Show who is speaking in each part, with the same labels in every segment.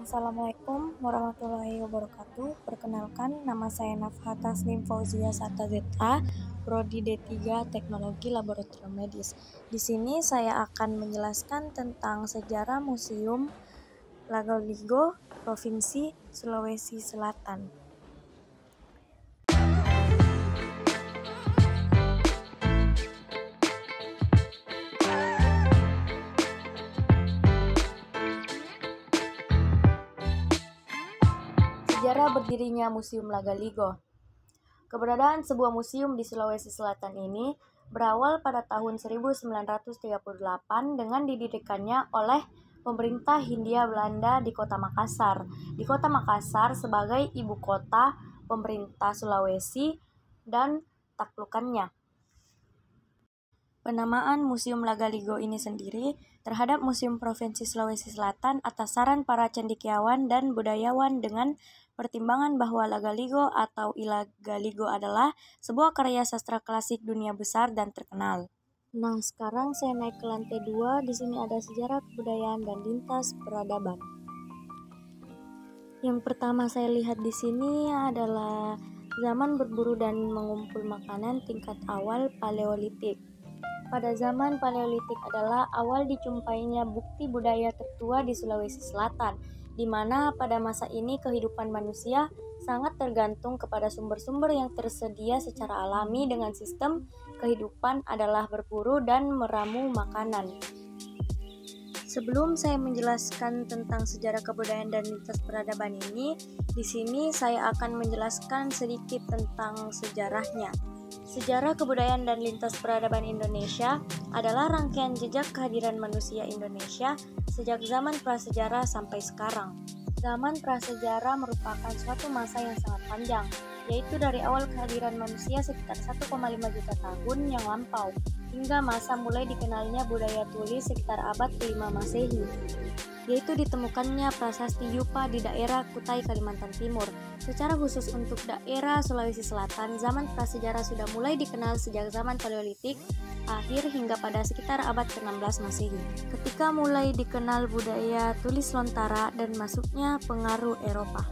Speaker 1: Assalamualaikum warahmatullahi wabarakatuh. Perkenalkan, nama saya Nafha Taslim Fauzia Sata ZA, Prodi D3 Teknologi Laboratorium Medis. Di sini saya akan menjelaskan tentang sejarah Museum Lagaligo, Provinsi Sulawesi Selatan. Sejarah berdirinya Museum Lagaligo. Keberadaan sebuah museum di Sulawesi Selatan ini berawal pada tahun 1938 dengan didirikannya oleh pemerintah Hindia Belanda di Kota Makassar. Di Kota Makassar sebagai ibu kota pemerintah Sulawesi dan taklukannya. Penamaan Museum Lagaligo ini sendiri terhadap Museum Provinsi Sulawesi Selatan atas saran para cendekiawan dan budayawan dengan pertimbangan bahwa Lagaligo atau Ilagaligo adalah sebuah karya sastra klasik dunia besar dan terkenal. Nah, sekarang saya naik ke lantai 2. Di sini ada sejarah kebudayaan dan lintas peradaban. Yang pertama saya lihat di sini adalah zaman berburu dan mengumpul makanan tingkat awal Paleolitik. Pada zaman Paleolitik adalah awal dijumpainya bukti budaya tertua di Sulawesi Selatan, di mana pada masa ini kehidupan manusia sangat tergantung kepada sumber-sumber yang tersedia secara alami dengan sistem kehidupan adalah berburu dan meramu makanan. Sebelum saya menjelaskan tentang sejarah kebudayaan dan lintas peradaban ini, di sini saya akan menjelaskan sedikit tentang sejarahnya. Sejarah kebudayaan dan lintas peradaban Indonesia adalah rangkaian jejak kehadiran manusia Indonesia sejak zaman prasejarah sampai sekarang. Zaman prasejarah merupakan suatu masa yang sangat panjang, yaitu dari awal kehadiran manusia sekitar 1,5 juta tahun yang lampau, hingga masa mulai dikenalnya budaya tulis sekitar abad ke-5 Masehi, yaitu ditemukannya prasasti Yupa di daerah Kutai, Kalimantan Timur. Secara khusus untuk daerah Sulawesi Selatan, zaman prasejarah sudah mulai dikenal sejak zaman Paleolitik akhir hingga pada sekitar abad ke-16 Masehi, ketika mulai dikenal budaya tulis lontara dan masuknya pengaruh Eropa.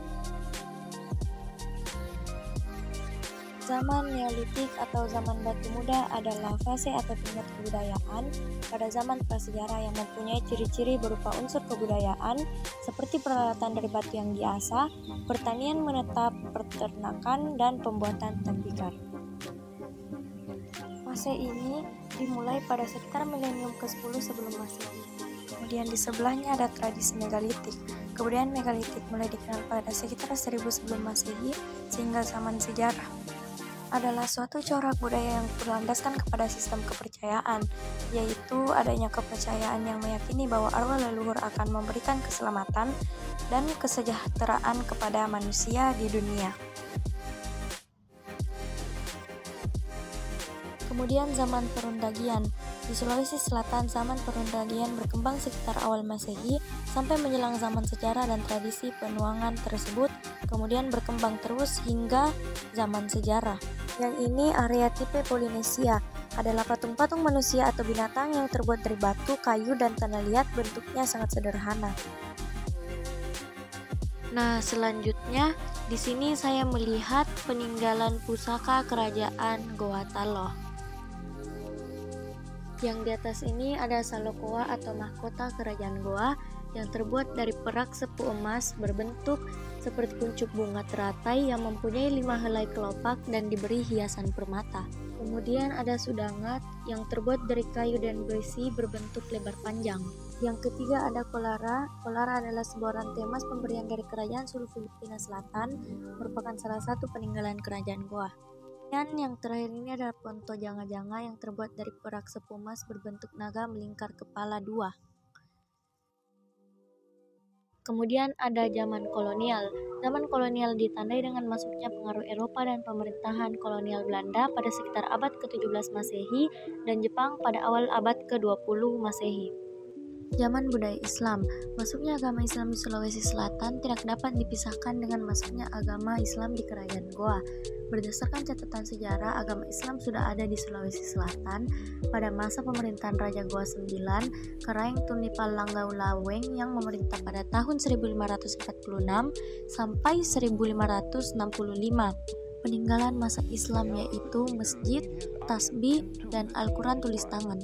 Speaker 1: Zaman Neolitik atau zaman batu muda adalah fase atau tingkat kebudayaan pada zaman prasejarah yang mempunyai ciri-ciri berupa unsur kebudayaan seperti peralatan dari batu yang diasah, pertanian menetap, peternakan, dan pembuatan tembikar. Fase ini dimulai pada sekitar milenium ke-10 sebelum Masehi. Kemudian di sebelahnya ada tradisi megalitik. Kebudayaan megalitik mulai dikenal pada sekitar 1000 sebelum Masehi sehingga zaman sejarah adalah suatu corak budaya yang berlandaskan kepada sistem kepercayaan, yaitu adanya kepercayaan yang meyakini bahwa arwah leluhur akan memberikan keselamatan dan kesejahteraan kepada manusia di dunia. Kemudian zaman perundagian. Di Sulawesi Selatan, zaman perundagian berkembang sekitar awal Masehi sampai menjelang zaman sejarah dan tradisi penuangan tersebut kemudian berkembang terus hingga zaman sejarah. Yang ini area tipe Polinesia adalah patung-patung manusia atau binatang yang terbuat dari batu, kayu, dan tanah liat, bentuknya sangat sederhana. Nah, selanjutnya di sini saya melihat peninggalan pusaka kerajaan Goa Taloh. Yang di atas ini ada Salokoa atau mahkota kerajaan Goa yang terbuat dari perak sepu emas berbentuk seperti kuncup bunga teratai yang mempunyai 5 helai kelopak dan diberi hiasan permata. Kemudian ada Sudangat yang terbuat dari kayu dan besi berbentuk lebar panjang. Yang ketiga ada Kolara. Kolara adalah sebuah rantai emas pemberian dari kerajaan Sulu Filipina Selatan, merupakan salah satu peninggalan kerajaan Goa. Dan yang terakhir ini adalah Ponto Janga-Janga yang terbuat dari perak sepu emas berbentuk naga melingkar kepala 2. Kemudian ada zaman kolonial. Zaman kolonial ditandai dengan masuknya pengaruh Eropa dan pemerintahan kolonial Belanda pada sekitar abad ke-17 Masehi dan Jepang pada awal abad ke-20 Masehi. Zaman budaya Islam. Masuknya agama Islam di Sulawesi Selatan tidak dapat dipisahkan dengan masuknya agama Islam di Kerajaan Goa. Berdasarkan catatan sejarah, agama Islam sudah ada di Sulawesi Selatan pada masa pemerintahan Raja Goa IX, Karaeng Tunipal Langgaulaweng yang memerintah pada tahun 1546 sampai 1565. Peninggalan masa Islam yaitu masjid, tasbih, dan Al-Quran tulis tangan.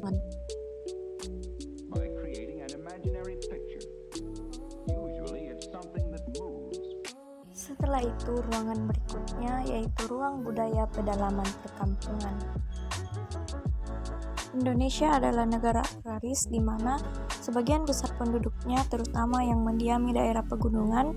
Speaker 1: Setelah itu, ruangan berikutnya yaitu ruang budaya pedalaman perkampungan. Indonesia adalah negara agraris di mana sebagian besar penduduknya, terutama yang mendiami daerah pegunungan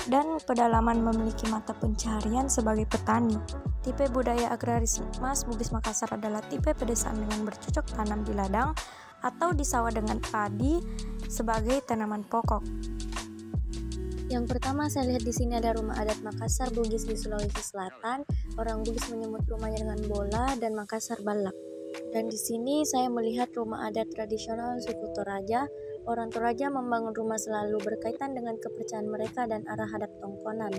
Speaker 1: dan pedalaman, memiliki mata pencaharian sebagai petani. Tipe budaya agraris Mas Bugis Makassar adalah tipe pedesaan dengan bercocok tanam di ladang atau di sawah dengan padi sebagai tanaman pokok. Yang pertama saya lihat di sini ada rumah adat Makassar Bugis di Sulawesi Selatan. Orang Bugis menyebut rumahnya dengan bola dan Makassar balak. Dan di sini saya melihat rumah adat tradisional suku Toraja. Orang Toraja membangun rumah selalu berkaitan dengan kepercayaan mereka dan arah hadap tongkonan.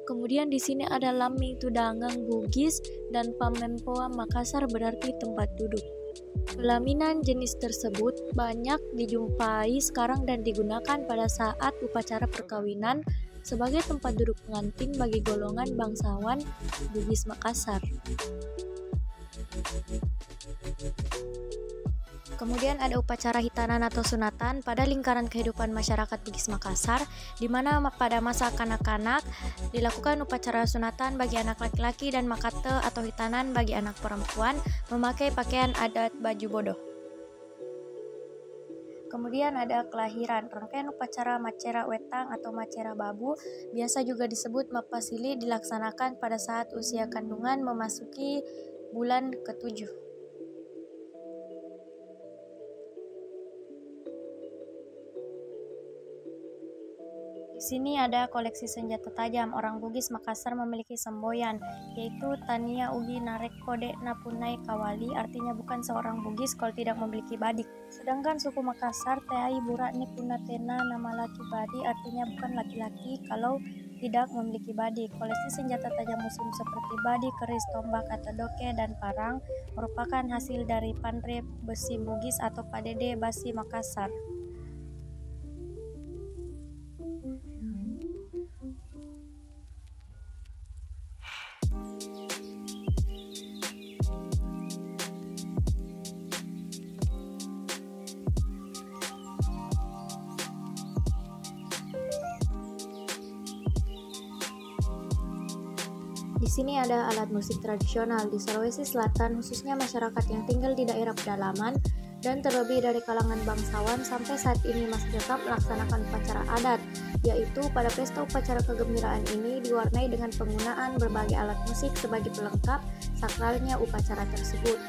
Speaker 1: Kemudian di sini ada Laming Tudangang Bugis dan Pamempoa Makassar berarti tempat duduk. Pelaminan jenis tersebut banyak dijumpai sekarang dan digunakan pada saat upacara perkawinan sebagai tempat duduk pengantin bagi golongan bangsawan Bugis Makassar. Kemudian ada upacara hitanan atau sunatan pada lingkaran kehidupan masyarakat Bugis Makassar, di mana pada masa kanak-kanak dilakukan upacara sunatan bagi anak laki-laki dan makate atau hitanan bagi anak perempuan memakai pakaian adat baju bodoh. Kemudian ada kelahiran, rangkaian upacara macera wetang atau macera babu, biasa juga disebut mapasili, dilaksanakan pada saat usia kandungan memasuki bulan ke-7. Di sini ada koleksi senjata tajam. Orang Bugis Makassar memiliki semboyan, yaitu Tania Ugi Narek Kode Napunai Kawali, artinya bukan seorang Bugis kalau tidak memiliki badik. Sedangkan suku Makassar Teai Burak Nipunatena nama laki badi, artinya bukan laki-laki kalau tidak memiliki badik. Koleksi senjata tajam musim seperti badik, keris, tombak atau doke, dan parang merupakan hasil dari Pandre Besi Bugis atau Padede Basi Makassar. Di sini ada alat musik tradisional di Sulawesi Selatan, khususnya masyarakat yang tinggal di daerah pedalaman dan terlebih dari kalangan bangsawan sampai saat ini masih tetap melaksanakan upacara adat, yaitu pada pesta upacara kegembiraan ini diwarnai dengan penggunaan berbagai alat musik sebagai pelengkap sakralnya upacara tersebut.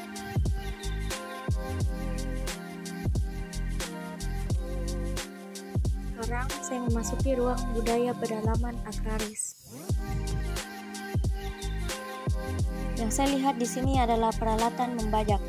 Speaker 1: Sekarang saya memasuki ruang budaya pedalaman agraris. Yang saya lihat di sini adalah peralatan membajak.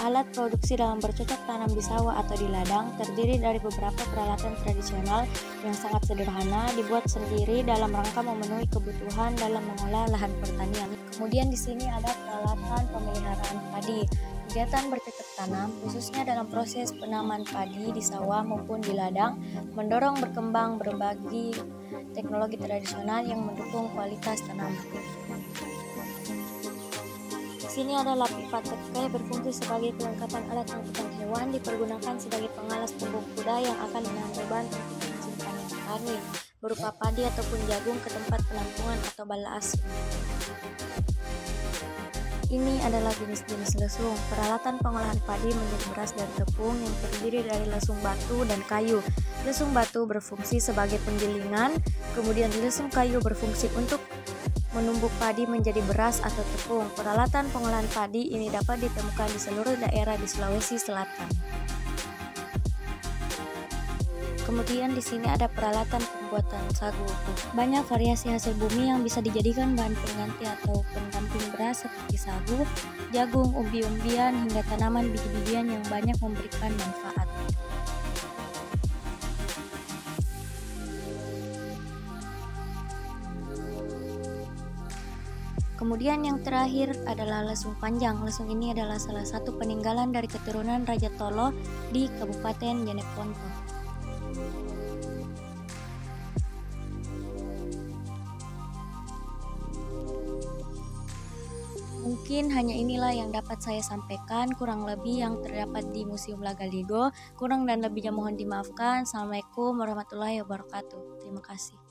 Speaker 1: Alat produksi dalam bercocok tanam di sawah atau di ladang terdiri dari beberapa peralatan tradisional yang sangat sederhana, dibuat sendiri dalam rangka memenuhi kebutuhan dalam mengolah lahan pertanian. Kemudian di sini ada peralatan pemeliharaan padi. Kegiatan bercocok tanam, khususnya dalam proses penaman padi di sawah maupun di ladang, mendorong berkembang berbagai teknologi tradisional yang mendukung kualitas tanaman. Di sini ada pipa tekai berfungsi sebagai kelengkapan alat angkutan hewan, dipergunakan sebagai pengalas punggung kuda yang akan menahan beban untuk menghasilkan petani berupa padi ataupun jagung ke tempat penampungan atau balas. Ini adalah jenis-jenis lesung. Peralatan pengolahan padi menjadi beras dan tepung yang terdiri dari lesung batu dan kayu. Lesung batu berfungsi sebagai penggilingan, kemudian lesung kayu berfungsi untuk menumbuk padi menjadi beras atau tepung. Peralatan pengolahan padi ini dapat ditemukan di seluruh daerah di Sulawesi Selatan. Kemudian di sini ada peralatan pembuatan sagu. Banyak variasi hasil bumi yang bisa dijadikan bahan pengganti atau pendamping beras seperti sagu, jagung, umbi-umbian hingga tanaman biji-bijian yang banyak memberikan manfaat. Kemudian yang terakhir adalah Lesung Panjang. Lesung ini adalah salah satu peninggalan dari keturunan Raja Tolo di Kabupaten Jeneponto. Mungkin hanya inilah yang dapat saya sampaikan, kurang lebih yang terdapat di Museum Lagaligo. Kurang dan lebihnya mohon dimaafkan. Assalamualaikum warahmatullahi wabarakatuh. Terima kasih.